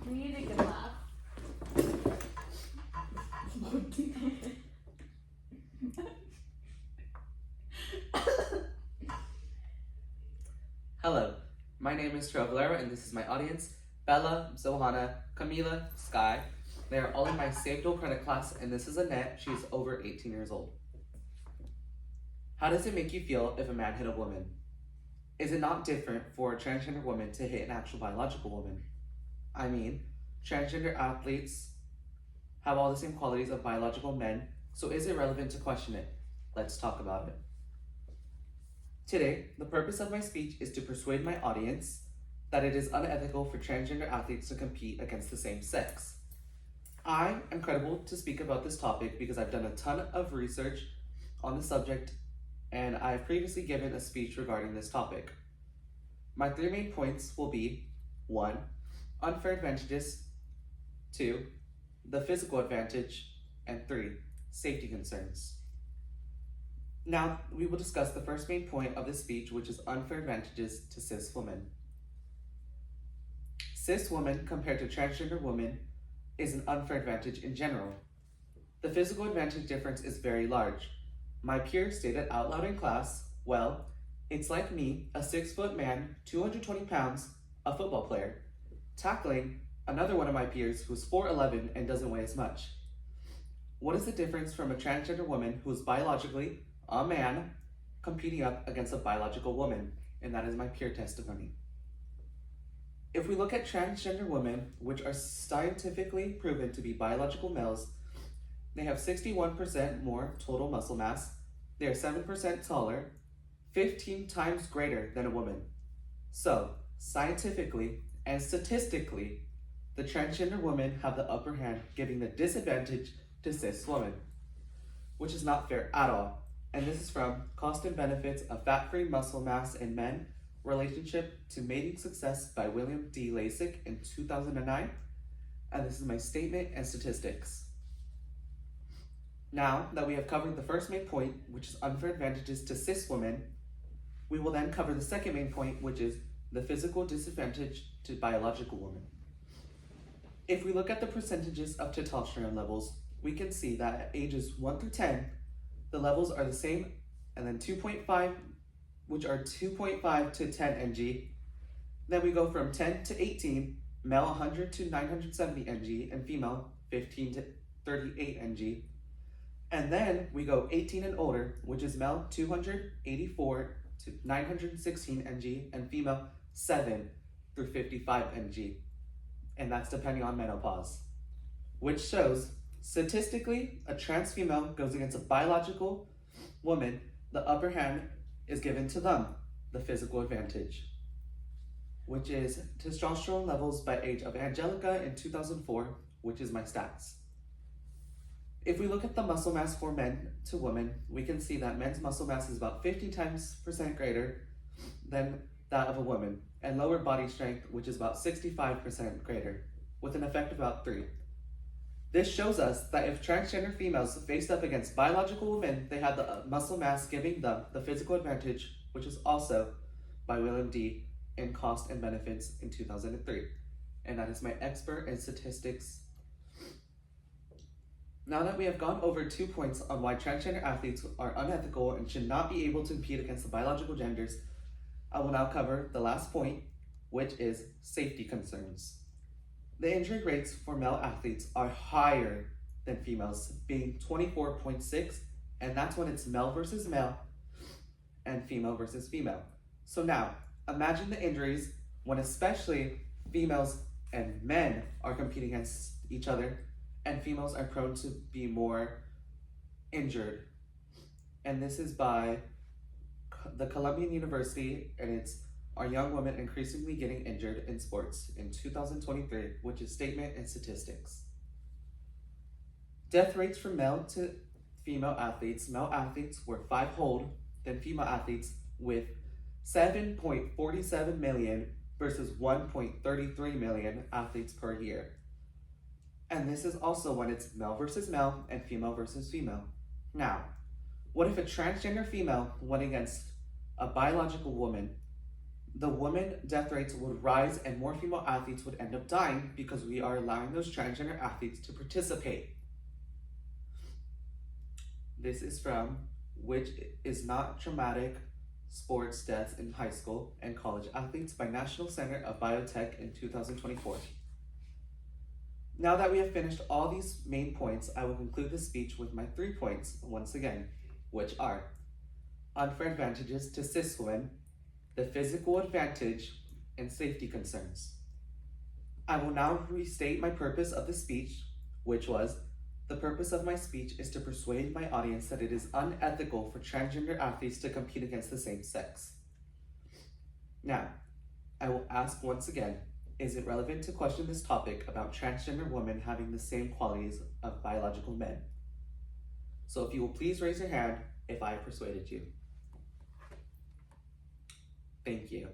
We need a good laugh. Hello, my name is Travelera and this is my audience, Bella, Zohana, Camila, Sky. They are all in my Save Dual Credit class and this is Annette, she's over 18 years old. How does it make you feel if a man hit a woman? Is it not different for a transgender woman to hit an actual biological woman? I mean, transgender athletes have all the same qualities of biological men, so is it relevant to question it? Let's talk about it. Today, the purpose of my speech is to persuade my audience that it is unethical for transgender athletes to compete against the same sex. I am credible to speak about this topic because I've done a ton of research on the subject and I've previously given a speech regarding this topic. My 3 main points will be 1. Unfair advantages, 2. The physical advantage, and 3. Safety concerns. Now, we will discuss the first main point of this speech, which is unfair advantages to cis women. Cis women compared to transgender women is an unfair advantage in general. The physical advantage difference is very large. My peers stated out loud in class, well, it's like me, a 6-foot man, 220 pounds, a football player, tackling another one of my peers who's 4'11" and doesn't weigh as much. What is the difference from a transgender woman who is biologically a man competing up against a biological woman? And that is my peer testimony. If we look at transgender women, which are scientifically proven to be biological males, they have 61% more total muscle mass, they are 7% taller, 15 times greater than a woman. So, scientifically and statistically, the transgender women have the upper hand, giving the disadvantage to cis women, which is not fair at all. And this is from Cost and Benefits of Fat-Free Muscle Mass in Men, Relationship to Mating Success by William D. Lasik in 2009. And this is my statement and statistics. Now that we have covered the first main point, which is unfair advantages to cis women, we will then cover the second main point, which is the physical disadvantage to biological women. If we look at the percentages of testosterone levels, we can see that at ages 1 through 10, the levels are the same, and then 2.5, which are 2.5 to 10 ng. Then we go from 10 to 18, male 100 to 970 ng, and female 15 to 38 ng. And then we go 18 and older, which is male 284 to 916 ng, and female 7 through 55 ng. And that's depending on menopause, which shows statistically a trans female goes against a biological woman, the upper hand is given to them, the physical advantage, which is testosterone levels by age of Angelica in 2004, which is my stats. If we look at the muscle mass for men to women, we can see that men's muscle mass is about 15 times % greater than that of a woman, and lower body strength, which is about 65% greater, with an effect of about 3. This shows us that if transgender females faced up against biological women, they had the muscle mass giving them the physical advantage, which is also by William D. in Cost and Benefits in 2003. And that is my expert in statistics. Now that we have gone over 2 points on why transgender athletes are unethical and should not be able to compete against the biological genders, I will now cover the last point, which is safety concerns. The injury rates for male athletes are higher than females, being 24.6, and that's when it's male versus male and female versus female. So now, imagine the injuries when especially females and men are competing against each other, and females are prone to be more injured. And this is by the Columbian University, and it's Are Young Women Increasingly Getting Injured in Sports in 2023, which is statement and statistics. Death rates for male to female athletes were 5-fold than female athletes, with 7.47 million versus 1.33 million athletes per year. And this is also when it's male versus male and female versus female. Now, what if a transgender female went against a biological woman? the women death rates would rise and more female athletes would end up dying because we are allowing those transgender athletes to participate. This is from Which is Not Traumatic Sports Deaths in High School and College Athletes by National Center of Biotech in 2024. Now that we have finished all these main points, I will conclude the speech with my 3 points once again, which are unfair advantages to cis women, the physical advantage, and safety concerns. I will now restate my purpose of the speech, which was, the purpose of my speech is to persuade my audience that it is unethical for transgender athletes to compete against the same sex. Now, I will ask once again, is it relevant to question this topic about transgender women having the same qualities of biological men? So if you will please raise your hand if I persuaded you. Thank you.